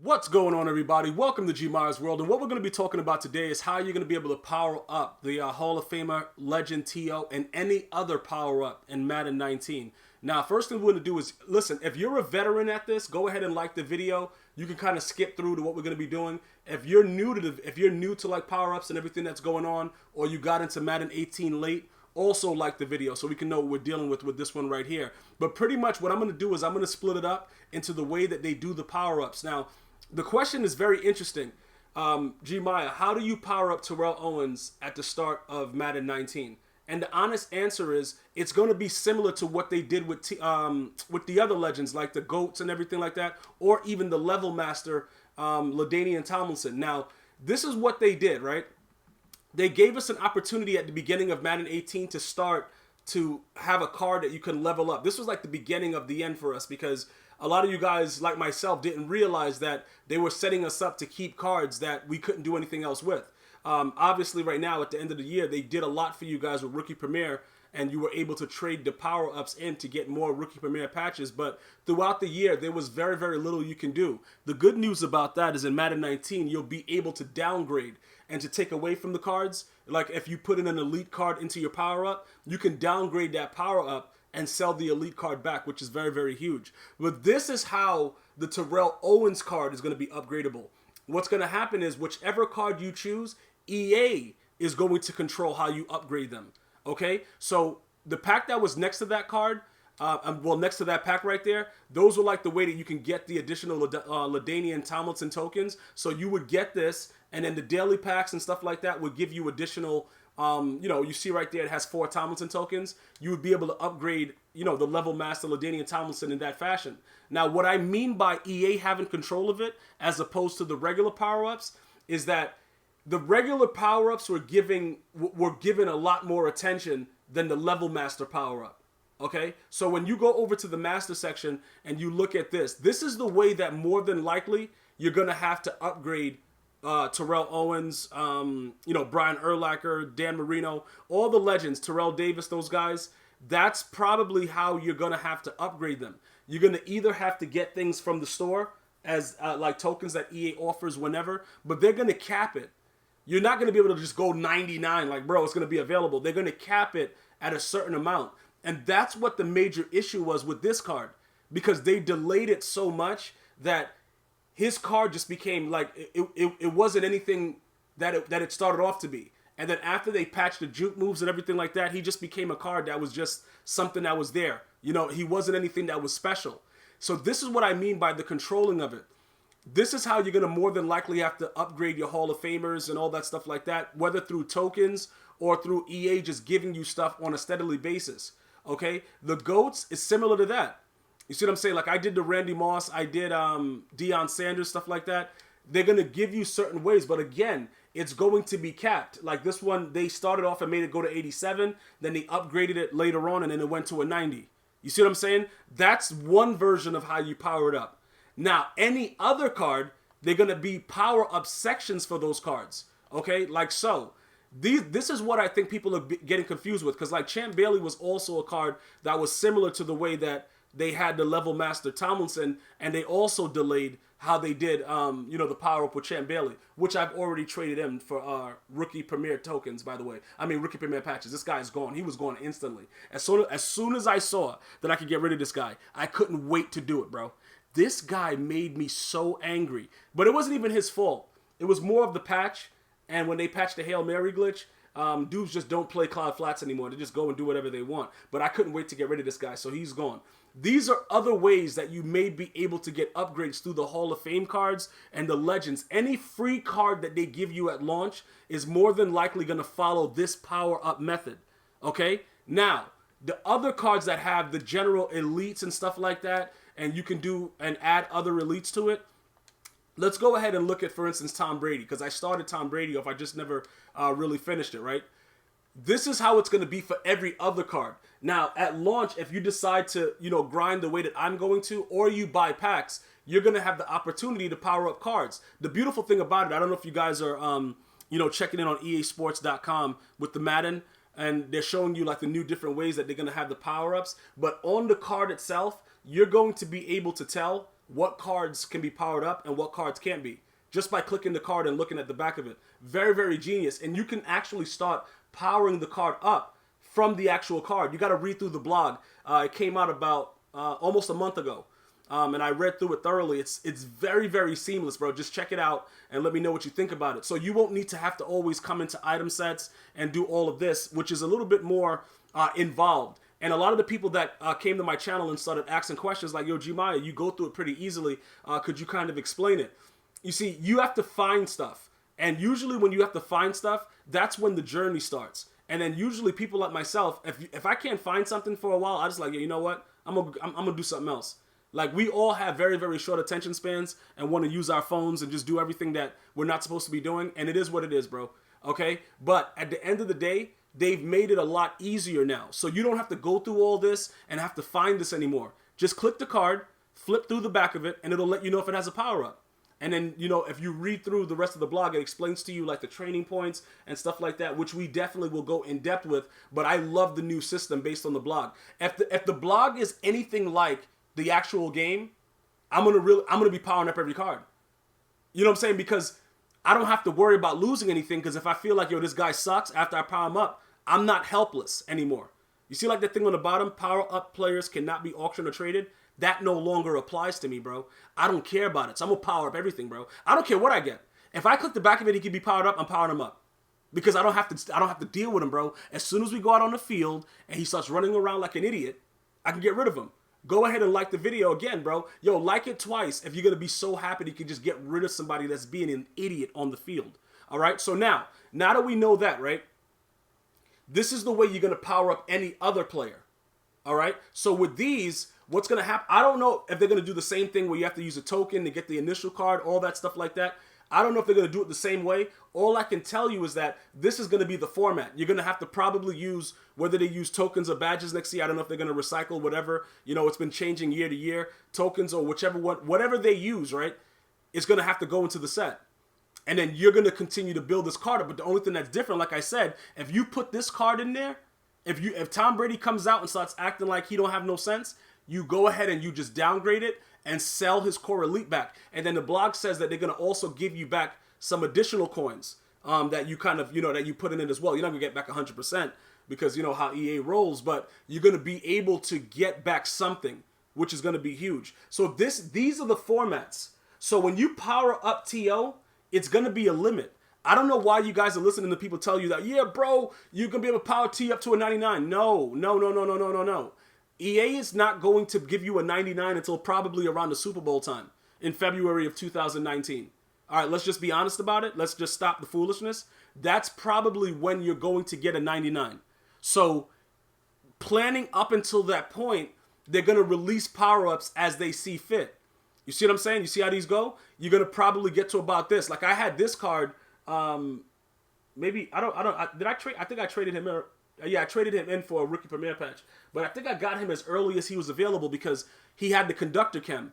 What's going on, everybody? Welcome to GmiasWorld, and what we're going to be talking about today is how you're going to be able to power up the Hall of Famer, Legend, TO, and any other power-up in Madden 19. Now, first thing we're going to do is, listen, if you're a veteran at this, go ahead and like the video. You can kind of skip through to what we're going to be doing. If you're new to like power-ups and everything that's going on, or you got into Madden 18 late, also like the video so we can know what we're dealing with this one right here. But pretty much what I'm going to do is I'm going to split it up into the way that they do the power-ups. Now, the question is very interesting. Maya, how do you power up Terrell Owens at the start of Madden 19? And the honest answer is it's going to be similar to what they did with the other legends, like the GOATs and everything like that, or even the level master, LaDainian Tomlinson. Now, this is what they did, right? They gave us an opportunity at the beginning of Madden 18 to start to have a card that you can level up. This was like the beginning of the end for us because a lot of you guys, like myself, didn't realize that they were setting us up to keep cards that we couldn't do anything else with. Obviously, right now, at the end of the year, they did a lot for you guys with Rookie Premier, and you were able to trade the power-ups in to get more Rookie Premier patches. But throughout the year, there was very, very little you can do. The good news about that is in Madden 19, you'll be able to downgrade and to take away from the cards. Like if you put in an elite card into your power-up, you can downgrade that power-up and sell the elite card back, which is very, very huge. But this is how the Terrell Owens card is going to be upgradable. What's going to happen is whichever card you choose, EA is going to control how you upgrade them. Okay? So the pack that was next to that card, next to that pack right there, those were like the way that you can get the additional LaDainian Tomlinson tokens. So you would get this, and then the daily packs and stuff like that would give you additional you see right there it has 4 Tomlinson tokens. You would be able to upgrade, the level master LaDainian Tomlinson in that fashion. Now, what I mean by EA having control of it as opposed to the regular power-ups is that the regular power-ups were given a lot more attention than the level master power-up. Okay? So when you go over to the master section and you look at this is the way that more than likely you're going to have to upgrade Terrell Owens, Brian Urlacher, Dan Marino, all the legends, Terrell Davis, those guys. That's probably how you're going to have to upgrade them. You're going to either have to get things from the store as like tokens that EA offers whenever, but they're going to cap it. You're not going to be able to just go 99 like, bro, it's going to be available. They're going to cap it at a certain amount. And that's what the major issue was with this card, because they delayed it so much that his card just became like, it wasn't anything that it started off to be. And then after they patched the juke moves and everything like that, he just became a card that was just something that was there. He wasn't anything that was special. So this is what I mean by the controlling of it. This is how you're going to more than likely have to upgrade your Hall of Famers and all that stuff like that, whether through tokens or through EA just giving you stuff on a steadily basis. Okay? The GOATs is similar to that. You see what I'm saying? Like I did the Randy Moss, I did Deion Sanders, stuff like that. They're going to give you certain ways, but again, it's going to be capped. Like this one, they started off and made it go to 87, then they upgraded it later on and then it went to a 90. You see what I'm saying? That's one version of how you power it up. Now, any other card, they're going to be power up sections for those cards. Okay? Like so. This is what I think people are getting confused with, because like Champ Bailey was also a card that was similar to the way that they had the level master Tomlinson, and they also delayed how they did, the power up with Champ Bailey, which I've already traded in for Rookie Premier tokens, by the way. I mean, Rookie Premier patches. This guy's gone. He was gone instantly. As soon as I saw that I could get rid of this guy, I couldn't wait to do it, bro. This guy made me so angry, but it wasn't even his fault. It was more of the patch, and when they patched the Hail Mary glitch, dudes just don't play Cloud Flats anymore. They just go and do whatever they want. But I couldn't wait to get rid of this guy, so he's gone. These are other ways that you may be able to get upgrades through the Hall of Fame cards and the Legends. Any free card that they give you at launch is more than likely going to follow this power-up method. Okay? Now, the other cards that have the general elites and stuff like that, and you can do and add other elites to it, let's go ahead and look at, for instance, Tom Brady, because I started Tom Brady off. I just never really finished it, right? This is how it's going to be for every other card. Now, at launch, if you decide to, grind the way that I'm going to, or you buy packs, you're going to have the opportunity to power up cards. The beautiful thing about it, I don't know if you guys are, checking in on EASports.com with the Madden, and they're showing you like the new different ways that they're going to have the power-ups. But on the card itself, you're going to be able to tell what cards can be powered up and what cards can't be, just by clicking the card and looking at the back of it. Very, very genius. And you can actually start powering the card up from the actual card. You got to read through the blog. It came out about almost a month ago. And I read through it thoroughly. It's very, very seamless, bro. Just check it out and let me know what you think about it. So you won't need to have to always come into item sets and do all of this, which is a little bit more involved. And a lot of the people that came to my channel and started asking questions like, yo, Gmia, you go through it pretty easily. Could you kind of explain it? You see, you have to find stuff. And usually when you have to find stuff, that's when the journey starts. And then usually people like myself, if I can't find something for a while, I just like, yeah, you know what? I'm gonna do something else. Like, we all have very, very short attention spans and want to use our phones and just do everything that we're not supposed to be doing. And it is what it is, bro. Okay? But at the end of the day, they've made it a lot easier now. So you don't have to go through all this and have to find this anymore. Just click the card, flip through the back of it, and it'll let you know if it has a power-up. And then, you know, if you read through the rest of the blog, it explains to you like the training points and stuff like that, which we definitely will go in depth with. But I love the new system based on the blog. If the blog is anything like the actual game, I'm gonna be powering up every card. You know what I'm saying? Because I don't have to worry about losing anything. Because if I feel like, yo, this guy sucks after I power him up, I'm not helpless anymore. You see, like the thing on the bottom, power up players cannot be auctioned or traded. That no longer applies to me, bro. I don't care about it. So I'm gonna power up everything, bro. I don't care what I get. If I click the back of it, he can be powered up. I'm powering him up because I don't have to deal with him, bro. As soon as we go out on the field and he starts running around like an idiot, I can get rid of him. Go ahead and like the video again, bro. Yo, like it twice if you're going to be so happy that you can just get rid of somebody that's being an idiot on the field. All right? So now that we know that, right, this is the way you're going to power up any other player. All right? So with these, what's going to happen, I don't know if they're going to do the same thing where you have to use a token to get the initial card, all that stuff like that. I don't know if they're going to do it the same way. All I can tell you is that this is going to be the format. You're going to have to probably use, whether they use tokens or badges next year. I don't know if they're going to recycle whatever. You know, it's been changing year to year. Tokens or whichever one, whatever they use, right? It's going to have to go into the set. And then you're going to continue to build this card up. But the only thing that's different, like I said, if you put this card in there, if Tom Brady comes out and starts acting like he don't have no sense, you go ahead and you just downgrade it and sell his core elite back. And then the blog says that they're going to also give you back some additional coins that you kind of, you know, that you put in it as well. You're not going to get back 100% because you know how EA rolls, but you're going to be able to get back something, which is going to be huge. So these are the formats. So when you power up TO, it's going to be a limit. I don't know why you guys are listening to people tell you that, yeah, bro, you can be able to power T up to a 99. No. EA is not going to give you a 99 until probably around the Super Bowl time in February of 2019. All right, let's just be honest about it. Let's just stop the foolishness. That's probably when you're going to get a 99. So planning up until that point, they're going to release power-ups as they see fit. You see what I'm saying? You see how these go? You're going to probably get to about this. Like I had this card, maybe, did I trade? I think I traded him. Yeah, I traded him in for a rookie premiere patch. But I think I got him as early as he was available because he had the conductor chem.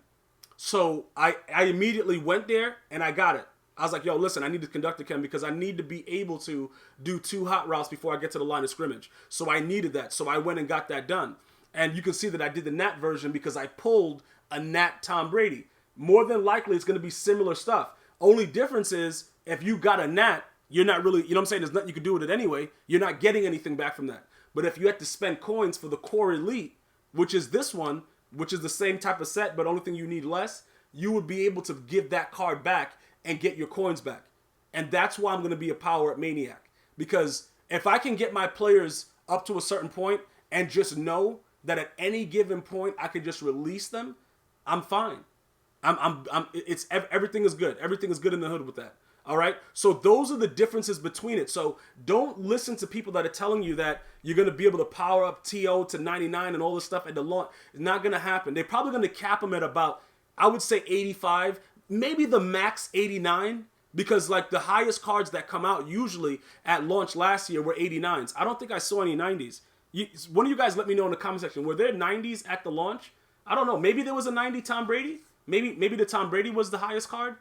So I immediately went there and I got it. I was like, yo, listen, I need the conductor chem because I need to be able to do 2 hot routes before I get to the line of scrimmage. So I needed that. So I went and got that done. And you can see that I did the Nat version because I pulled a Nat Tom Brady. More than likely, it's going to be similar stuff. Only difference is if you got a Nat, you're not really, you know what I'm saying? There's nothing you can do with it anyway. You're not getting anything back from that. But if you had to spend coins for the core elite, which is this one, which is the same type of set, but only thing you need less, you would be able to give that card back and get your coins back. And that's why I'm going to be a power-up maniac. Because if I can get my players up to a certain point and just know that at any given point I can just release them, I'm fine. Everything is good. Everything is good in the hood with that. All right. So those are the differences between it. So don't listen to people that are telling you that you're going to be able to power up TO to 99 and all this stuff at the launch. It's not going to happen. They're probably going to cap them at about, I would say 85, maybe the max 89, because like the highest cards that come out usually at launch last year were 89s. I don't think I saw any 90s. One of you guys let me know in the comment section. Were there 90s at the launch? I don't know. Maybe there was a 90 Tom Brady. Maybe the Tom Brady was the highest card.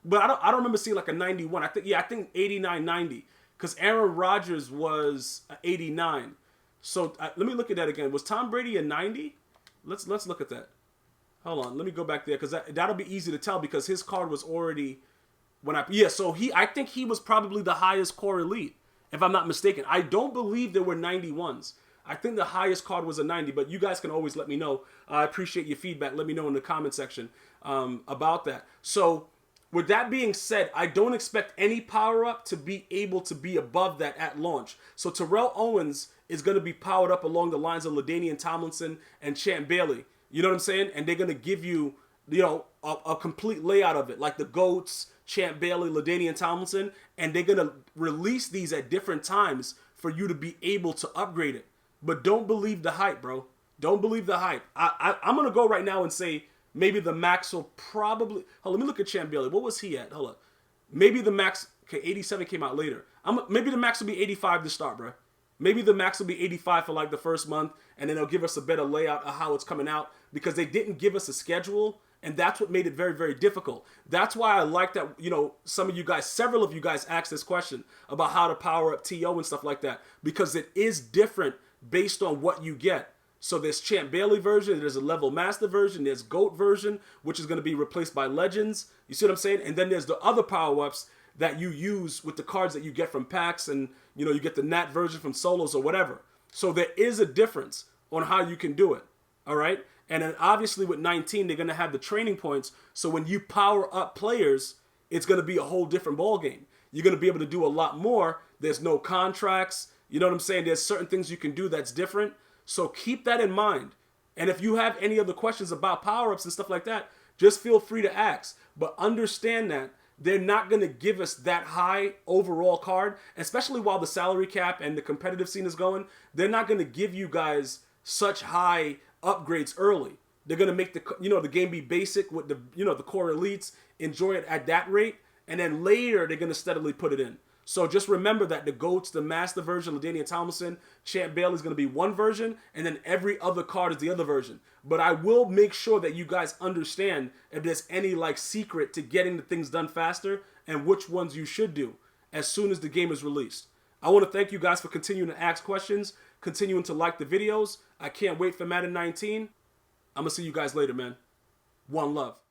But I don't remember seeing like a 91. I think 89, 90. Because Aaron Rodgers was 89. So let me look at that again. Was Tom Brady a 90? Let's look at that. Hold on, let me go back there because that'll be easy to tell because his card was already when yeah. So I think he was probably the highest core elite, if I'm not mistaken. I don't believe there were 91s. I think the highest card was a 90, but you guys can always let me know. I appreciate your feedback. Let me know in the comment section about that. So with that being said, I don't expect any power up to be able to be above that at launch. So Terrell Owens is going to be powered up along the lines of LaDainian Tomlinson and Champ Bailey. You know what I'm saying? And they're going to give you, a complete layout of it, like the GOATs, Champ Bailey, LaDainian Tomlinson, and they're going to release these at different times for you to be able to upgrade it. But don't believe the hype, bro. Don't believe the hype. I'm going to go right now and say maybe the max will probably... Hold on, let me look at Champ Bailey. What was he at? Hold on. Maybe the max... Okay, 87 came out later. Maybe the max will be 85 to start, bro. Maybe the max will be 85 for like the first month, and then they'll give us a better layout of how it's coming out because they didn't give us a schedule, and that's what made it very, very difficult. That's why I like that, some of you guys, several of you guys asked this question about how to power up TO and stuff like that because it is different based on what you get. So there's Champ Bailey version, there's a level master version, there's GOAT version, which is going to be replaced by Legends. You see what I'm saying? And then there's the other power-ups that you use with the cards that you get from packs and, you get the Nat version from solos or whatever. So there is a difference on how you can do it, all right? And then obviously with 19, they're going to have the training points. So when you power up players, it's going to be a whole different ballgame. You're going to be able to do a lot more. There's no contracts. You know what I'm saying? There's certain things you can do that's different. So keep that in mind. And if you have any other questions about power-ups and stuff like that, just feel free to ask. But understand that they're not going to give us that high overall card, especially while the salary cap and the competitive scene is going. They're not going to give you guys such high upgrades early. They're going to make the game be basic with the core elites, enjoy it at that rate, and then later they're going to steadily put it in. So just remember that the GOATs, the master version, LaDainian Tomlinson, Champ Bailey is going to be one version, and then every other card is the other version. But I will make sure that you guys understand if there's any secret to getting the things done faster and which ones you should do as soon as the game is released. I want to thank you guys for continuing to ask questions, continuing to like the videos. I can't wait for Madden 19. I'm going to see you guys later, man. One love.